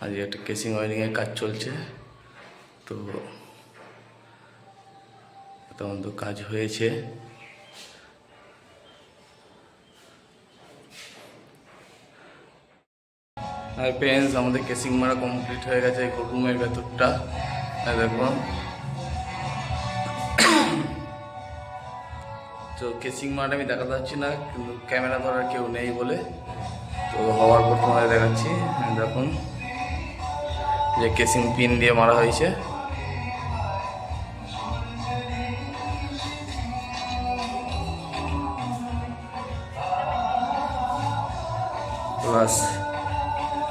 আজকে একটা কেসিং ওয়ারিংয়ের কাজ চলছে, তো তখন তো কাজ হয়েছে। আর ফ্রেন্ডস, আমাদের কেসিং মারা কমপ্লিট হয়ে গেছে রুমের ভেতরটা। দেখুন, তো কেসিং মারা আমি দেখাতে পারছি না, কিন্তু ক্যামেরা ধরার কেউ নেই বলে তো হওয়ার পর তোমাদের দেখাচ্ছি। দেখুন যে কেসিং পিন দিয়ে মারা হয়েছে। প্লাস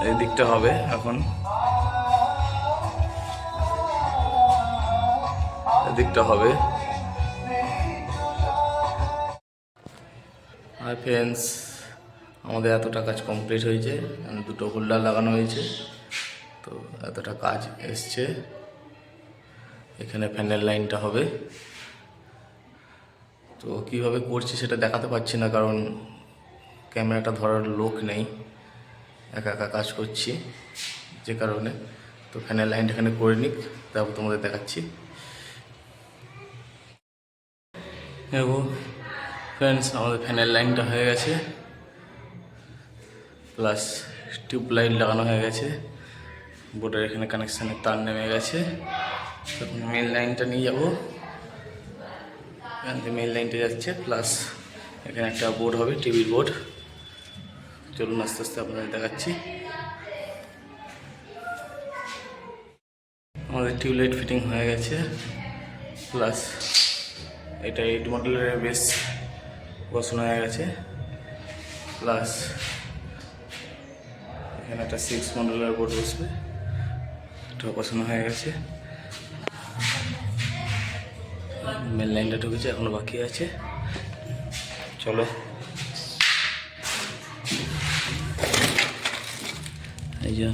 এই দিকটা হবে এখন, এদিকটা হবে। আর ফ্রেন্ডস, আমাদের এতটা কাজ কমপ্লিট হয়েছে, দুটো হোল্ডার লাগানো হয়েছে, তো এতটা কাজ এসছে। এখানে ফ্যানের লাইনটা হবে, তো কীভাবে করছি সেটা দেখাতে পারছি না, কারণ ক্যামেরাটা ধরার লোক নেই, একা একা কাজ করছি যে কারণে। তো ফ্যানের লাইনটা এখানে করে নিক, তারপর তোমাদের দেখাচ্ছি। দেখো ফ্রেন্ডস, আমাদের ফ্যানের লাইনটা হয়ে গেছে, প্লাস টিউব লাইট লাগানো হয়ে গেছে, বোর্ডের এখানে কানেকশানের তার নেমে গেছে। তখন মেন লাইনটা নিয়ে যাবো, এখান থেকে মেন লাইনটা যাচ্ছে, প্লাস এখানে একটা বোর্ড হবে, টিভির বোর্ড। চলুন আস্তে আস্তে আপনাদের দেখাচ্ছি। আমাদের টিউবলাইট ফিটিং হয়ে গেছে, প্লাস এটা 8 মডেলের বেস বসানো হয়ে গেছে, প্লাস এখানে একটা 6 মডেলের বোর্ড বসবে, এটা বসানো হয়ে গেছে। মেন লাইনটা ঢুকেছে, এখনো বাকি আছে। চলো, এই যে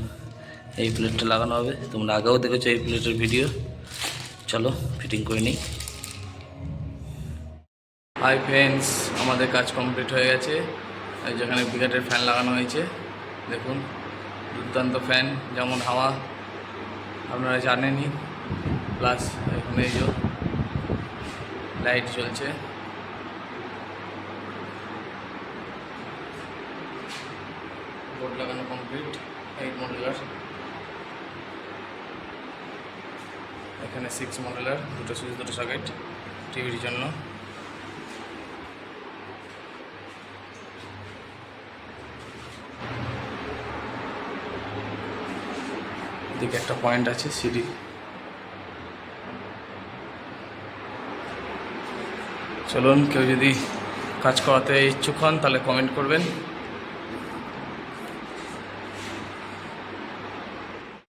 এই প্লেটটা লাগানো হবে, তোমরা আগেও দেখেছো এই প্লেটের ভিডিও। চলো ফিটিং করে নিই। হাই ফ্রেন্ডস, আমাদের কাজ কমপ্লিট হয়ে গেছে। যেখানে ব্রিগেডের ফ্যান লাগানো হয়েছে, দেখুন দুর্দান্ত ফ্যান, যেমন হাওয়া আপনারা জানেনই। প্লাস এখানে এই যে লাইট চলছে, বোর্ড লাগানো কমপ্লিট 8 মডেলার। এখানে 6 মডেলার, দুটো সুইচ, দুটো সকেট টিভির জন্য। এদিকে একটা পয়েন্ট আছে সিডি। চলুন, কেউ যদি কাজ করাতে ইচ্ছুক হন তাহলে কমেন্ট করবেন।